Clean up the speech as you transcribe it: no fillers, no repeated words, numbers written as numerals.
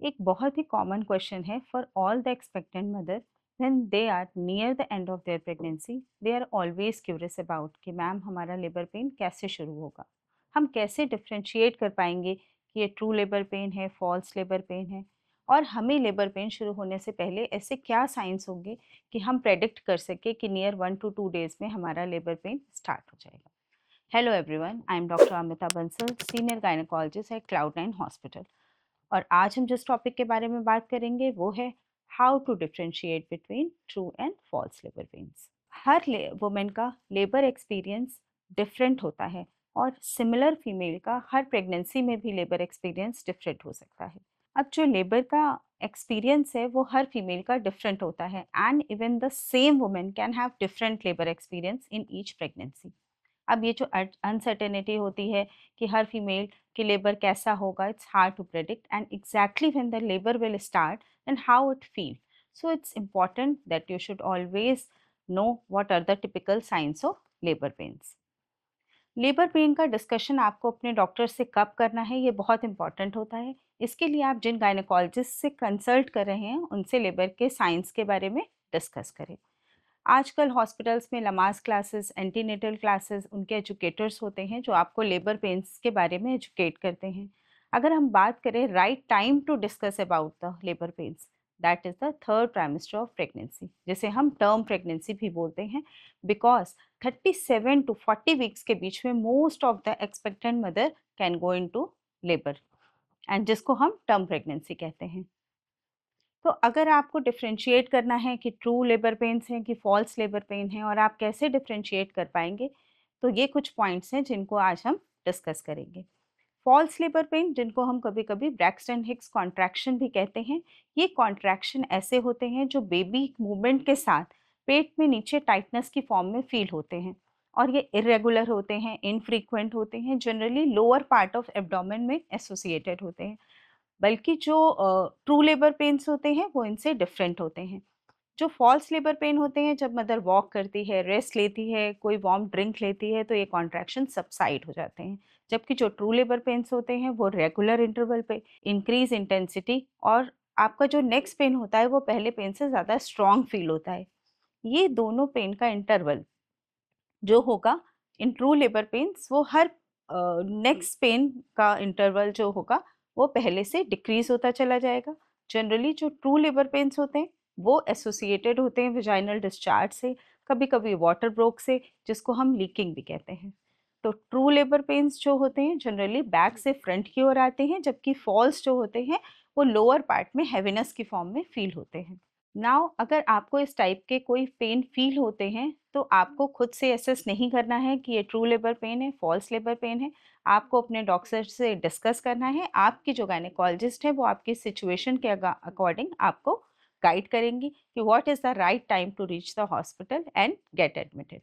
एक बहुत ही कॉमन क्वेश्चन है for all the expectant mother when they are near the end of their pregnancy. They are always curious about कि ma'am हमारा labour pain कैसे शुरू होगा, हम कैसे डिफ्रेंशिएट कर पाएंगे कि ये ट्रू लेबर पेन है, फॉल्स लेबर पेन है, और हमें लेबर पेन शुरू होने से पहले ऐसे क्या साइंस होंगे कि हम प्रेडिक्ट कर सके कि नियर 1 to 2 डेज में हमारा लेबर पेन स्टार्ट हो जाएगा। Hello everyone, I am doctor Amita Bansal, senior gynaecologist at Cloud9 hospital. और आज हम जिस टॉपिक के बारे में बात करेंगे वो है how to differentiate between true and false labour pains. हर वुमेन का लेबर एक्सपीरियंस डिफरेंट होता है और सिमिलर फीमेल का हर प्रेगनेंसी में भी लेबर एक्सपीरियंस डिफरेंट हो सकता है। अब जो लेबर का एक्सपीरियंस है वो हर फीमेल का डिफरेंट होता है and even the same women can have different labour experience in each pregnancy. अब ये जो अनसर्टेनिटी होती है कि हर फीमेल कि लेबर कैसा होगा, it's hard to predict and exactly when the labour will start and how it feel. So it's important that you should always know what are the typical signs of labor pains. Labour pain का discussion आपको अपने doctor से कब करना है ये बहुत important होता है। इसके लिए आप जिन गायनेकोलॉजिस्ट से कंसल्ट कर रहे हैं उनसे लेबर के साइंस के बारे में डिस्कस करें। आजकल हॉस्पिटल्स में लमास क्लासेस, एंटीनेटल क्लासेस, उनके एजुकेटर्स होते हैं जो आपको लेबर पेन्स के बारे में एजुकेट करते हैं। अगर हम बात करें right time to discuss about the labour pains, that is the third trimester of pregnancy, जिसे हम टर्म प्रेगनेंसी भी बोलते हैं, बिकॉज 37 to 40 वीक्स के बीच में most of the expectant mother can go into labour, and जिसको हम टर्म प्रेगनेंसी कहते हैं। तो अगर आपको डिफरेंशिएट करना है कि ट्रू लेबर पेन्स हैं कि फॉल्स लेबर पेन है और आप कैसे डिफरेंशिएट कर पाएंगे, तो ये कुछ पॉइंट्स हैं जिनको आज हम डिस्कस करेंगे। फॉल्स लेबर पेन, जिनको हम कभी कभी ब्रैक्सटन हिक्स कॉन्ट्रैक्शन भी कहते हैं, ये कॉन्ट्रैक्शन ऐसे होते हैं जो बेबी मूवमेंट के साथ पेट में नीचे टाइटनेस की फॉर्म में फील होते हैं, और ये इरेगुलर होते हैं, इनफ्रीक्वेंट होते हैं, generally lower part of abdomen में एसोसिएटेड होते हैं। बल्कि जो ट्रू लेबर पेन्स होते हैं वो इनसे डिफरेंट होते हैं। जो फॉल्स लेबर पेन होते हैं, जब मदर वॉक करती है, रेस्ट लेती है, कोई वार्म ड्रिंक लेती है, तो ये कॉन्ट्रैक्शन सबसाइड हो जाते हैं। जबकि जो ट्रू लेबर पेन्स होते हैं वो रेगुलर इंटरवल पे इंक्रीज इंटेंसिटी, और आपका जो नेक्स्ट पेन होता है वो पहले पेन से ज़्यादा स्ट्रॉन्ग फील होता है। ये दोनों पेन का इंटरवल जो होगा इन ट्रू लेबर पेन्स, वो हर नेक्स्ट पेन का इंटरवल जो होगा वो पहले से डिक्रीज होता चला जाएगा। जनरली जो ट्रू लेबर पेन्स होते हैं वो एसोसिएटेड होते हैं विजाइनल डिस्चार्ज से, कभी कभी वाटर ब्रोक से, जिसको हम लीकिंग भी कहते हैं। तो ट्रू लेबर पेन्स जो होते हैं जनरली बैक से फ्रंट की ओर आते हैं, जबकि फॉल्स जो होते हैं वो लोअर पार्ट में हैवीनेस की फॉर्म में फील होते हैं। नाउ अगर आपको इस टाइप के कोई पेन फील होते हैं तो आपको खुद से असेस नहीं करना है कि ये ट्रू लेबर पेन है, फॉल्स लेबर पेन है। आपको अपने डॉक्टर से डिस्कस करना है। आपकी जो गायनेकोलॉजिस्ट है वो आपकी सिचुएशन के अकॉर्डिंग आपको गाइड करेंगी कि what is the right time to reach the hospital and get admitted.